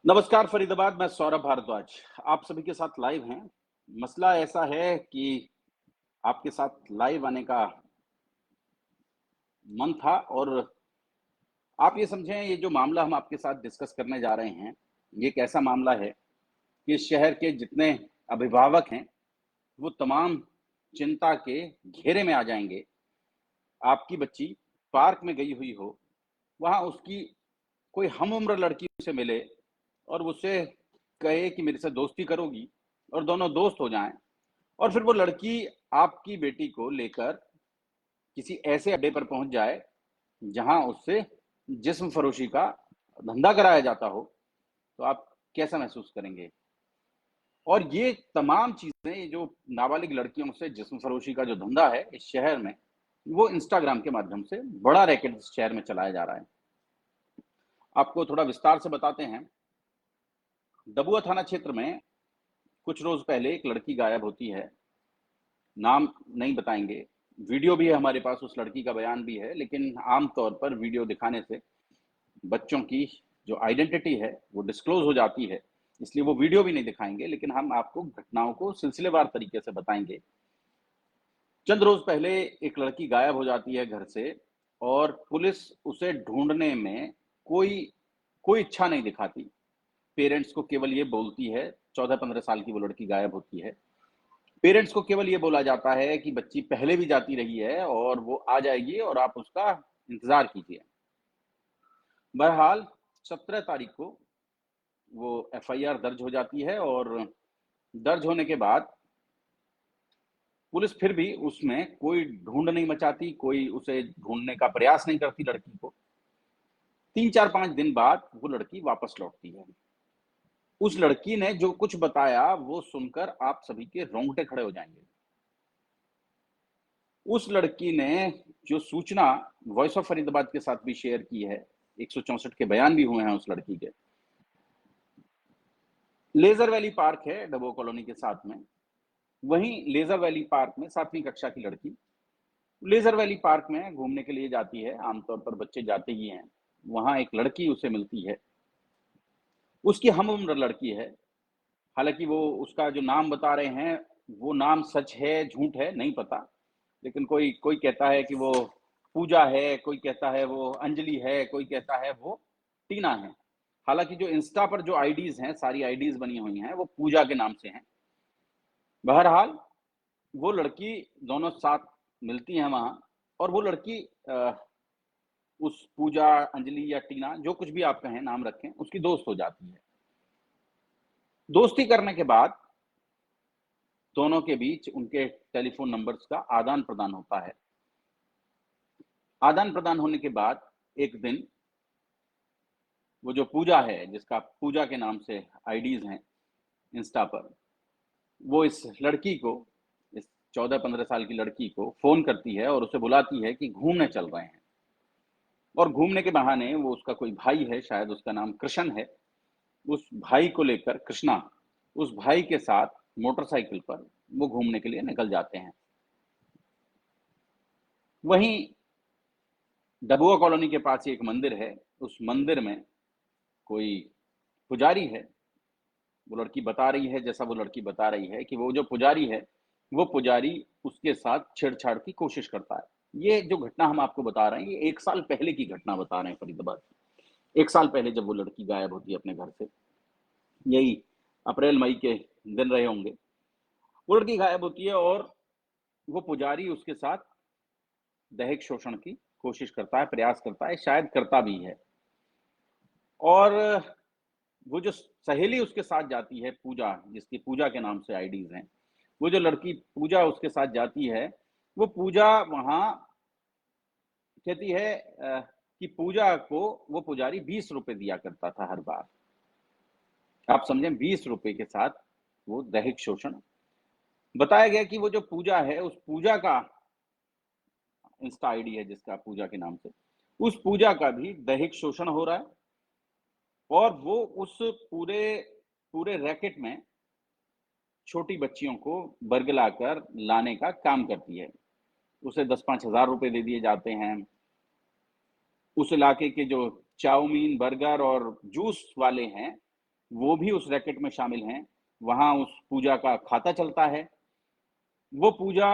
नमस्कार फरीदाबाद, मैं सौरभ भारद्वाज। आप सभी के साथ लाइव हैं। मसला ऐसा है कि आपके साथ लाइव आने का मन था और आप ये समझें, ये जो मामला हम आपके साथ डिस्कस करने जा रहे हैं, ये एक ऐसा मामला है कि इस शहर के जितने अभिभावक हैं, वो तमाम चिंता के घेरे में आ जाएँगे। आपकी बच्ची पार्क में गई हुई हो, वहाँ उसकी कोई हम-उम्र लड़की उसे मिले और उससे कहे कि मेरे से दोस्ती करोगी, और दोनों दोस्त हो जाएँ, और फिर वो लड़की आपकी बेटी को लेकर किसी ऐसे अड्डे पर पहुँच जाए, जहाँ उससे जिस्म फ़रोशी का धंधा कराया जाता हो, तो आप कैसा महसूस करेंगे? और ये तमाम चीज़ें, ये जो नाबालिग लड़कियों से जिस्म फ़रोशी का जो धंधा है इस शहर में, वो इंस्टाग्राम के माध्यम से बड़ा रैकेट इस शहर में चलाया जा रहा है। आपको थोड़ा विस्तार से बताते हैं। डबुआ थाना क्षेत्र में कुछ रोज़ पहले एक लड़की गायब होती है। नाम नहीं बताएँगे। वीडियो भी है हमारे पास, उस लड़की का बयान भी है, लेकिन आम तौर पर वीडियो दिखाने से बच्चों की जो आइडेंटिटी है, वो डिस्क्लोज़ हो जाती है। इसलिए वो वीडियो भी नहीं दिखाएँगे, लेकिन हम आपको घटनाओं को सिलसिलेवार तरीके से बताएँगे। चंद रोज़ पहले एक लड़की गायब हो जाती है घर से, और पुलिस उसे ढूँढने में कोई कोई इच्छा नहीं दिखाती। पेरेंट्स को केवल ये बोलती है, 14-15 साल की वो लड़की गायब होती है। पेरेंट्स को केवल ये बोला जाता है कि बच्ची पहले भी जाती रही है और वो आ जाएगी और आप उसका इंतज़ार कीजिए। बहरहाल 17 तारीख को वो एफआईआर दर्ज हो जाती है, और दर्ज होने के बाद पुलिस फिर भी उसमें कोई ढूँढ नहीं मचाती, कोई उसे ढूँढने का प्रयास नहीं करती लड़की को। 3, 4, 5 दिन बाद वो लड़की वापस लौटती है। उस लड़की ने जो कुछ बताया, वो सुनकर आप सभी के रोंगटे खड़े हो जाएँगे। उस लड़की ने जो सूचना वॉइस ऑफ फरीदाबाद के साथ भी शेयर की है, 164 के बयान भी हुए हैं उस लड़की के। लेज़र वैली पार्क है डबो कॉलोनी के साथ में। वहीं लेज़र वैली पार्क में 7वीं कक्षा की लड़की लेज़र वैली पार्क में घूमने के लिए जाती है, आमतौर पर बच्चे जाते ही हैं। वहाँ एक लड़की उसे मिलती है, उसकी हम-उम्र लड़की है। हालाँकि वो उसका जो नाम बता रहे हैं, वो नाम सच है, झूठ है, नहीं पता। लेकिन कोई कोई कहता है कि वो पूजा है, कोई कहता है वो अंजलि है, कोई कहता है वो टीना है। हालाँकि जो इंस्टा पर जो आईडीज़ हैं, सारी आईडीज़ बनी हुई हैं, वो पूजा के नाम से हैं। बहरहाल वो लड़की, दोनों साथ मिलती हैं वहाँ, और वो लड़की उस पूजा, अंजलि या टीना, जो कुछ भी आप कहें, नाम रखें, उसकी दोस्त हो जाती है। दोस्ती करने के बाद दोनों के बीच उनके टेलीफ़ोन नंबर्स का आदान-प्रदान होता है। आदान-प्रदान होने के बाद एक दिन वो जो पूजा है, जिसका पूजा के नाम से आईडीज़ हैं इंस्टा पर, वो इस लड़की को, इस 14-15 साल की लड़की को फ़ोन करती है और उसे बुलाती है कि घूमने चल रहे हैं। और घूमने के बहाने वो, उसका कोई भाई है, शायद उसका नाम कृष्ण है, उस भाई को लेकर, कृष्णा, उस भाई के साथ मोटरसाइकिल पर वो घूमने के लिए निकल जाते हैं। वहीं डबुआ कॉलोनी के पास ही एक मंदिर है, उस मंदिर में कोई पुजारी है। वो लड़की बता रही है, जैसा वो लड़की बता रही है कि वो जो पुजारी है, वो पुजारी उसके साथ छेड़छाड़ की कोशिश करता है। ये जो घटना हम आपको बता रहे हैं, ये 1 साल पहले की घटना बता रहे हैं फरीदाबाद की। 1 साल पहले जब वो लड़की गायब होती है अपने घर से, यही अप्रैल-मई के दिन रहे होंगे। वो लड़की गायब होती है और वो पुजारी उसके साथ दैहिक शोषण की कोशिश करता है, प्रयास करता है, शायद करता भी है। और वो जो सहेली उसके साथ जाती है, पूजा, जिसकी पूजा के नाम से आईडीज़ हैं, वो जो लड़की पूजा उसके साथ जाती है, वो पूजा वहाँ कहती है कि पूजा को वो पुजारी ₹20 दिया करता था हर बार। आप समझें, ₹20 के साथ वो दैहिक शोषण। बताया गया कि वो जो पूजा है, उस पूजा का इंस्टा आईडी है जिसका, पूजा के नाम से, उस पूजा का भी दैहिक शोषण हो रहा है, और वो उस पूरे पूरे रैकेट में छोटी बच्चियों को बरगलाकर लाने का काम करती है। उसे 10-5 हज़ार रुपए दे दिए जाते हैं। उस इलाके के जो चाउमीन, बर्गर और जूस वाले हैं, वो भी उस रैकेट में शामिल हैं। वहाँ उस पूजा का खाता चलता है। वो पूजा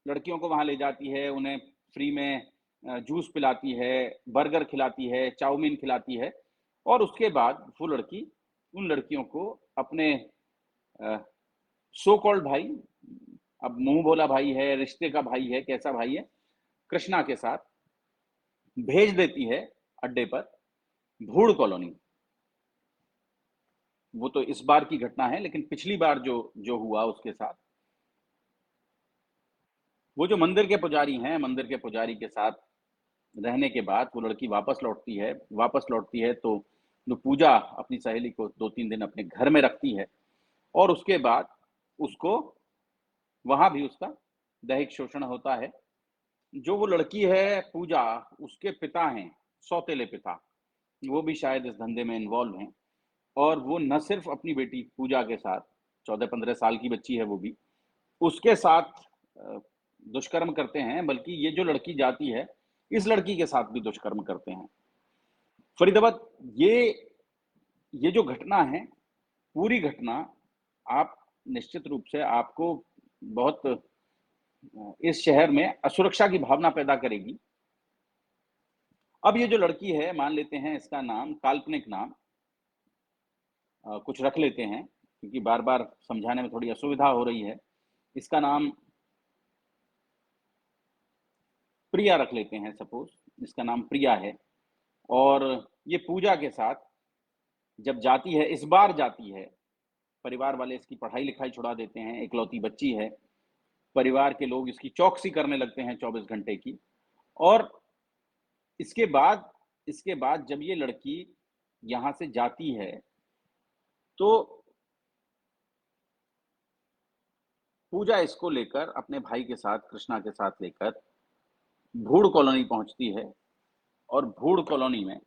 लड़कियों को वहाँ ले जाती है, उन्हें फ्री में जूस पिलाती है, बर्गर खिलाती है, चाउमीन खिलाती है और उसके बाद वो लड़की उन लड़कियों को अपने अ, सो कॉल्ड भाई, अब मुँह बोला भाई है, रिश्ते का भाई है, कैसा भाई है, कृष्णा के साथ भेज देती है अड्डे पर, भूड़ कॉलोनी। वो तो इस बार की घटना है, लेकिन पिछली बार जो जो हुआ उसके साथ, वो जो मंदिर के पुजारी हैं, मंदिर के पुजारी के साथ रहने के बाद वो लड़की वापस लौटती है। वापस लौटती है तो जो पूजा अपनी सहेली को 2-3 दिन अपने घर में रखती है और उसके बाद उसको वहाँ भी उसका दैहिक शोषण होता है। जो वो लड़की है पूजा, उसके पिता हैं, सौतेले पिता, वो भी शायद इस धंधे में इन्वॉल्व हैं और वो न सिर्फ़ अपनी बेटी पूजा के साथ, 14-15 साल की बच्ची है वो भी, उसके साथ अ, दुष्कर्म करते हैं, बल्कि ये जो लड़की जाती है, इस लड़की के साथ भी दुष्कर्म करते हैं। फरीदाबाद, ये ये जो घटना है, पूरी घटना आप निश्चित रूप से आपको बहुत इस शहर में असुरक्षा की भावना पैदा करेगी। अब ये जो लड़की है, मान लेते हैं इसका नाम, काल्पनिक नाम कुछ रख लेते हैं, क्योंकि बार-बार समझाने में थोड़ी असुविधा हो रही है। इसका नाम प्रिया रख लेते हैं सपोज़, इसका नाम प्रिया है और ये पूजा के साथ जब जाती है, इस बार जाती है, परिवार वाले इसकी पढ़ाई-लिखाई छुड़ा देते हैं, इकलौती बच्ची है, परिवार के लोग इसकी चौकसी करने लगते हैं 24 घंटे की और इसके बाद जब ये लड़की यहाँ से जाती है, तो पूजा इसको लेकर अपने भाई के साथ, कृष्णा के साथ लेकर भूड़ कॉलोनी पहुँचती है और भूड़ कॉलोनी में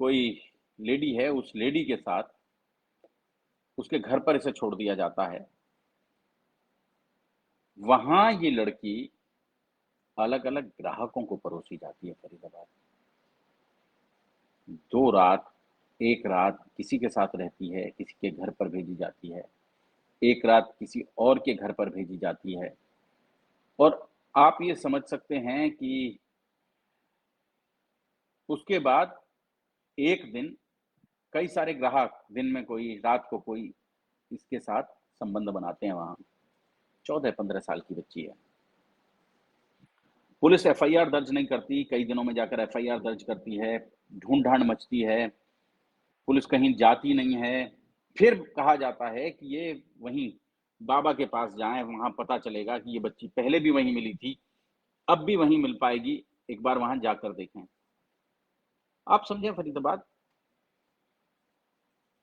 कोई लेडी है, उस लेडी के साथ उसके घर पर इसे छोड़ दिया जाता है। वहाँ ये लड़की अलग-अलग ग्राहकों को परोसी जाती है फरीदाबाद। 2 रात, 1 रात किसी के साथ रहती है, किसी के घर पर भेजी जाती है, 1 रात किसी और के घर पर भेजी जाती है और आप ये समझ सकते हैं कि उसके बाद एक दिन कई सारे ग्राहक, दिन में कोई, रात को कोई, इसके साथ संबंध बनाते हैं वहाँ। 14-15 साल की बच्ची है। पुलिस एफआईआर दर्ज नहीं करती, कई दिनों में जाकर एफआईआर दर्ज करती है, ढूँढ-ढाँड मचती है, पुलिस कहीं जाती नहीं है। फिर कहा जाता है कि ये वहीं बाबा के पास जाएँ, वहाँ पता चलेगा कि ये बच्ची पहले भी वहीं मिली थी, अब भी वहीं मिल पाएगी, एक बार वहाँ जाकर देखें। आप समझे फरीदाबाद,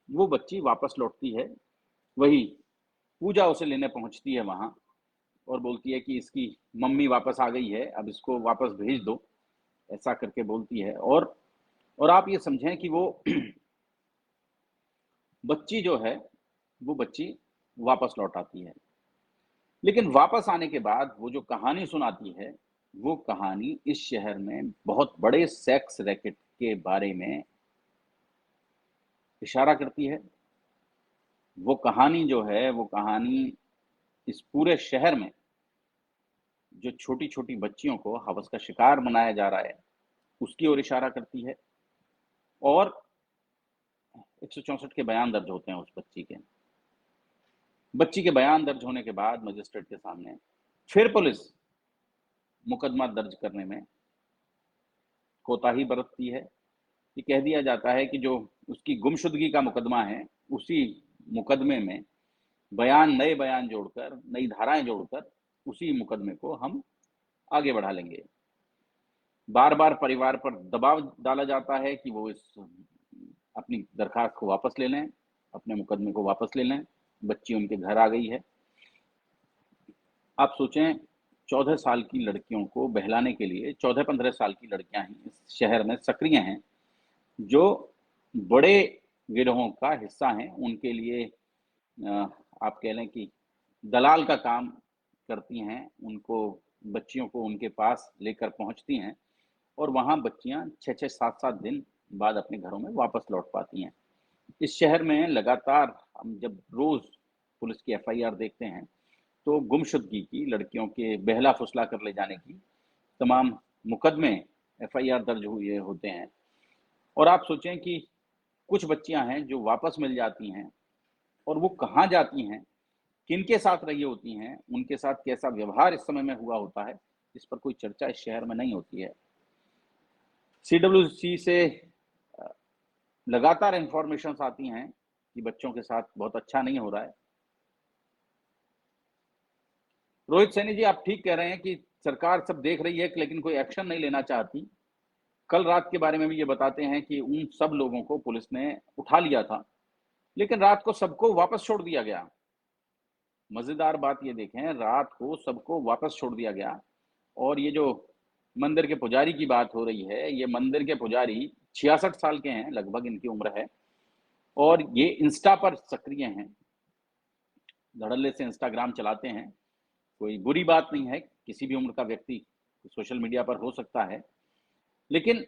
वो बच्ची वापस लौटती है, वही पूजा उसे लेने पहुँचती है वहाँ और बोलती है कि इसकी मम्मी वापस आ गई है, अब इसको वापस भेज दो, ऐसा करके बोलती है और आप ये समझें कि वो बच्ची जो है, वो बच्ची वापस लौट आती है। लेकिन वापस आने के बाद वो जो कहानी सुनाती है, वो कहानी इस शहर में बहुत बड़े सेक्स रैकेट के बारे में इशारा करती है। वो कहानी जो है, वो कहानी इस पूरे शहर में जो छोटी-छोटी बच्चियों को हवस का शिकार बनाया जा रहा है, उसकी ओर इशारा करती है और 164 के बयान दर्ज होते हैं उस बच्ची के। बच्ची के बयान दर्ज होने के बाद मजिस्ट्रेट के सामने फिर पुलिस मुकदमा दर्ज करने में कोताही बरतती है। ये कह दिया जाता है कि जो उसकी गुमशुदगी का मुकदमा है, उसी मुकदमे में नए बयान जोड़कर, नई धाराएँ जोड़कर उसी मुकदमे को हम आगे बढ़ा लेंगे। बार-बार परिवार पर दबाव डाला जाता है कि वो इस अपनी दरख़्वास्त को वापस ले लें, अपने मुकदमे को वापस ले लें। बच्ची उनके घर आ गई है। आप सोचें 14 साल की लड़कियों को बहलाने के लिए 14-15 साल की लड़कियाँ ही इस शहर में सक्रिय हैं, जो बड़े गिरोहों का हिस्सा हैं। उनके लिए अ, आप कह लें कि दलाल का काम करती हैं, उनको बच्चियों को उनके पास लेकर पहुँचती हैं और वहाँ बच्चियाँ 6-6 7-7 दिन बाद अपने घरों में वापस लौट पाती हैं। इस शहर में लगातार हम जब रोज पुलिस की एफआईआर देखते हैं, तो गुमशुदगी की, लड़कियों के बहला-फुसला कर ले जाने की तमाम मुकदमे एफआईआर दर्ज हुए होते हैं। और आप सोचें कि कुछ बच्चियां हैं जो वापस मिल जाती हैं और वो कहाँ जाती हैं, किनके साथ रही होती हैं, उनके साथ कैसा व्यवहार इस समय में हुआ होता है, इस पर कोई चर्चा इस शहर में नहीं होती है। सीडब्ल्यूसी से अ, लगातार इन्फॉर्मेशंस आती हैं कि बच्चों के साथ बहुत अच्छा नहीं हो रहा है। रोहित सैनी जी, आप ठीक कह रहे हैं कि सरकार सब देख रही है लेकिन कोई एक्शन नहीं लेना चाहती। कल रात के बारे में भी ये बताते हैं कि उन सब लोगों को पुलिस ने उठा लिया था, लेकिन रात को सबको वापस छोड़ दिया गया। मजेदार बात ये देखें, रात को सबको वापस छोड़ दिया गया। और ये जो मंदिर के पुजारी की बात हो रही है, ये मंदिर के पुजारी 66 साल के हैं, लगभग इनकी उम्र है, और ये इंस्टा पर सक्रिय हैं, धड़ल्ले से इंस्टाग्राम चलाते हैं। कोई बुरी बात नहीं है, किसी भी उम्र का व्यक्ति सोशल मीडिया पर हो सकता है, लेकिन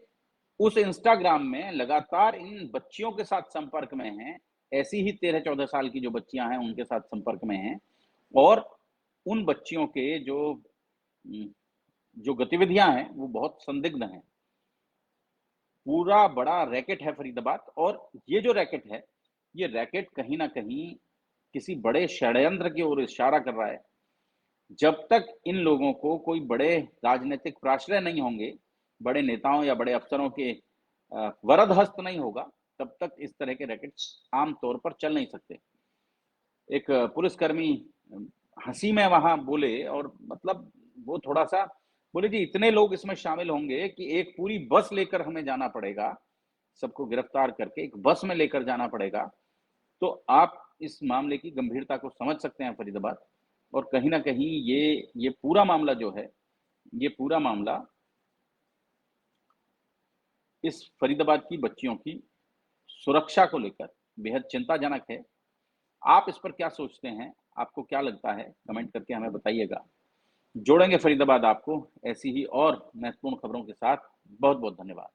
उस इंस्टाग्राम में लगातार इन बच्चियों के साथ संपर्क में हैं, ऐसी ही 13-14 साल की जो बच्चियां हैं उनके साथ संपर्क में हैं, और उन बच्चियों के जो गतिविधियां हैं वो बहुत संदिग्ध हैं। पूरा बड़ा रैकेट है फरीदाबाद, और ये जो रैकेट है, ये रैकेट कहीं न कहीं किसी बड़े षड्यंत्र की ओर इशारा कर रहा है। जब तक इन लोगों को कोई बड़े राजनीतिक प्राश्रय नहीं होंगे, बड़े नेताओं या बड़े अफसरों के वरद हस्त नहीं होगा, तब तक इस तरह के रैकेट्स आम तौर पर चल नहीं सकते। एक पुलिसकर्मी हँसी में वहाँ बोले, और मतलब वो थोड़ा-सा बोले जी, इतने लोग इसमें शामिल होंगे कि एक पूरी बस लेकर हमें जाना पड़ेगा, सबको गिरफ्तार करके एक बस में लेकर जाना पड़ेगा। तो आप इस मामले की गंभीरता को समझ सकते हैं फरीदाबाद, और कहीं न कहीं ये पूरा मामला जो है, ये पूरा मामला इस फरीदाबाद की बच्चियों की सुरक्षा को लेकर बेहद चिंताजनक है। आप इस पर क्या सोचते हैं? आपको क्या लगता है? कमेंट करके हमें बताइएगा। जोड़ेंगे फरीदाबाद आपको ऐसी ही और महत्वपूर्ण खबरों के साथ। बहुत-बहुत धन्यवाद।